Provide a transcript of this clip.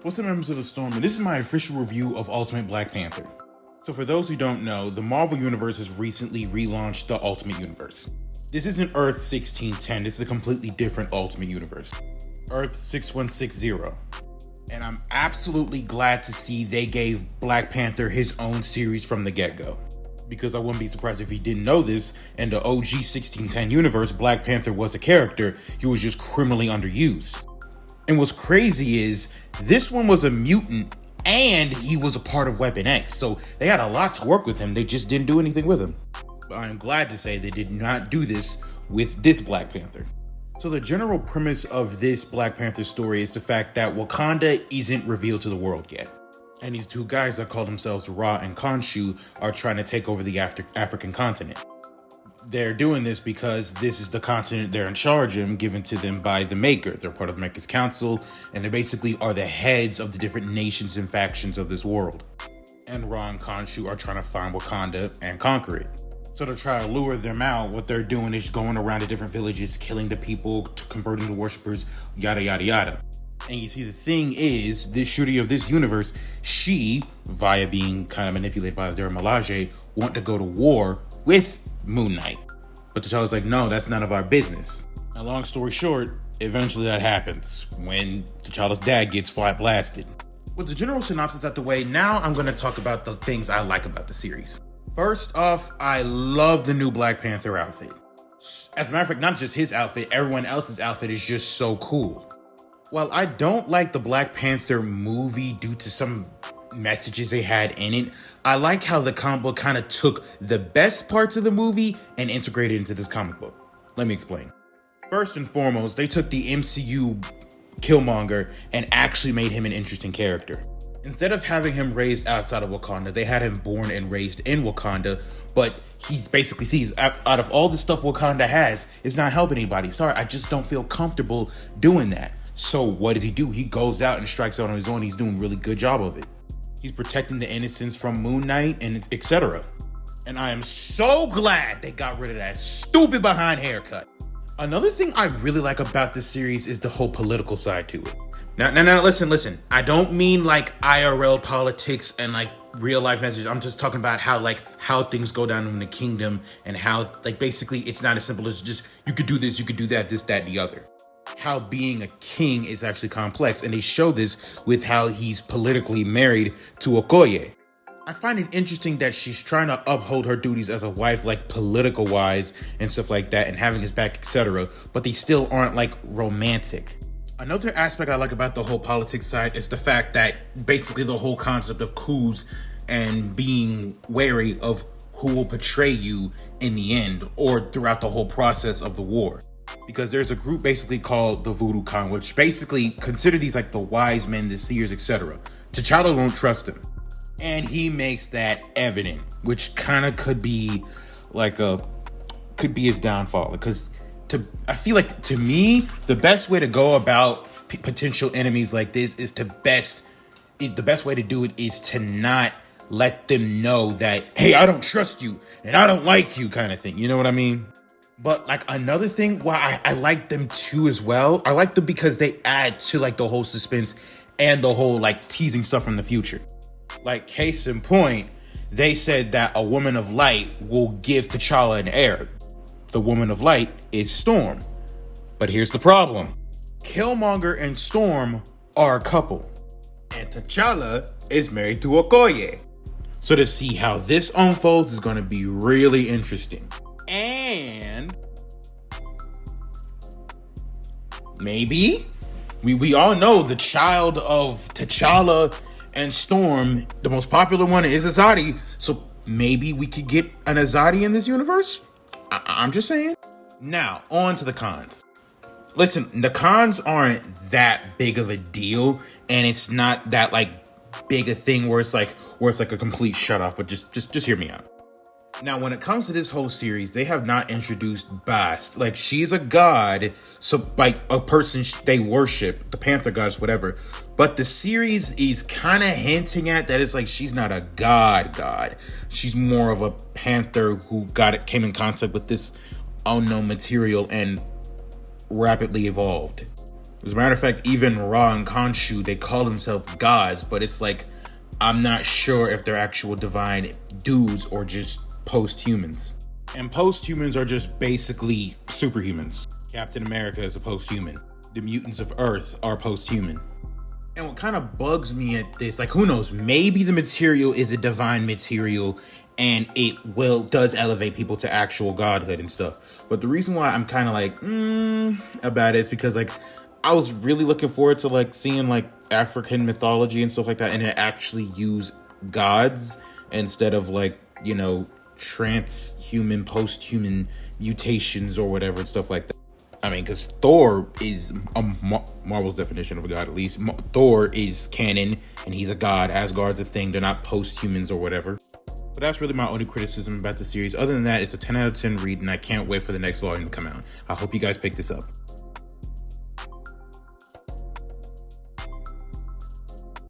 What's up, members of the Storm? And this is my official review of Ultimate Black Panther. So for those who don't know, the Marvel Universe has recently relaunched the Ultimate Universe. This isn't Earth 1610, this is a completely different Ultimate Universe. Earth 6160. And I'm absolutely glad to see they gave Black Panther his own series from the get-go. Because I wouldn't be surprised if he didn't know this. In the OG 1610 universe, Black Panther was a character, he was just criminally underused. And what's crazy is, this one was a mutant and he was a part of Weapon X, so they had a lot to work with him, they just didn't do anything with him. But I am glad to say they did not do this with this Black Panther. So the general premise of this Black Panther story is the fact that Wakanda isn't revealed to the world yet. And these two guys that call themselves Ra and Khonshu are trying to take over the African continent. They're doing this because this is the continent they're in charge of, given to them by the Maker. They're part of the Maker's Council, and they basically are the heads of the different nations and factions of this world. And Ra and Khonshu are trying to find Wakanda and conquer it. So to try to lure them out, what they're doing is going around to different villages, killing the people, converting the worshippers, yada yada yada. And you see, the thing is, this shooter of this universe, she, via being kind of manipulated by Dora Milaje, want to go to war with Moon Knight. But T'Challa's like, no, that's none of our business. Now, long story short, eventually that happens when T'Challa's dad gets fly blasted. With the general synopsis out the way, now I'm going to talk about the things I like about the series. First off, I love the new Black Panther outfit. As a matter of fact, not just his outfit, everyone else's outfit is just so cool. While I don't like the Black Panther movie due to some messages they had in it, I like how the comic book kind of took the best parts of the movie and integrated it into this comic book. Let me explain. First and foremost, they took the MCU Killmonger and actually made him an interesting character. Instead of having him raised outside of Wakanda, they had him born and raised in Wakanda, but he basically sees, out of all the stuff Wakanda has, it's not helping anybody. Sorry, I just don't feel comfortable doing that. So what does he do? He goes out and strikes out on his own. He's doing a really good job of it. He's protecting the innocents from Moon Knight and etc. And I am so glad they got rid of that stupid behind haircut. Another thing I really like about this series is the whole political side to it. Now, listen. I don't mean like IRL politics and like real life messages. I'm just talking about how things go down in the kingdom and how basically it's not as simple as just you could do this, you could do that, this, that, and the other. How being a king is actually complex, and they show this with how he's politically married to Okoye. I find it interesting that she's trying to uphold her duties as a wife, political wise and stuff like that, and having his back, etc., but they still aren't romantic. Another aspect I like about the whole politics side is the fact that basically the whole concept of coups and being wary of who will betray you in the end or throughout the whole process of the war. Because there's a group basically called the Voodoo Khan, which basically consider these the wise men, the seers, etc. T'Challa won't trust him. And he makes that evident, which kind of could be his downfall. Because I feel to me, the best way to go about potential enemies like this is the best way to do it is to not let them know that, hey, I don't trust you and I don't like you kind of thing. You know what I mean? But another thing why I like them too as well, I like them because they add to the whole suspense and the whole teasing stuff from the future. Case in point, they said that a woman of light will give T'Challa an heir. The woman of light is Storm. But here's the problem. Killmonger and Storm are a couple. And T'Challa is married to Okoye. So to see how this unfolds is going to be really interesting. And maybe we all know the child of T'Challa and Storm, the most popular one is Azadi. So maybe we could get an Azadi in this universe. I'm just saying. Now, on to the cons. Listen, the cons aren't that big of a deal, and it's not that big a thing where it's a complete shut off. But just hear me out. Now, when it comes to this whole series, they have not introduced Bast. She's a god, so a person they worship, the Panther gods, whatever. But the series is kind of hinting at that it's she's not a god. She's more of a panther who came in contact with this unknown material and rapidly evolved. As a matter of fact, even Ra and Khonshu, they call themselves gods, but it's like, I'm not sure if they're actual divine dudes or just post-humans. And post-humans are just basically superhumans. Captain America is a post-human. The mutants of Earth are post-human. And what kind of bugs me at this, like, who knows, maybe the material is a divine material and it does elevate people to actual godhood and stuff. But the reason why I'm kind of like, about it is because, like, I was really looking forward to, like, seeing, like, African mythology and stuff like that, and it actually use gods instead of, like, you know, transhuman, post-human mutations or whatever and stuff like that. I mean, because Thor is Marvel's definition of a god, at least. Thor is canon, and he's a god. Asgard's a thing. They're not post-humans or whatever. But that's really my only criticism about the series. Other than that, it's a 10 out of 10 read, and I can't wait for the next volume to come out. I hope you guys pick this up.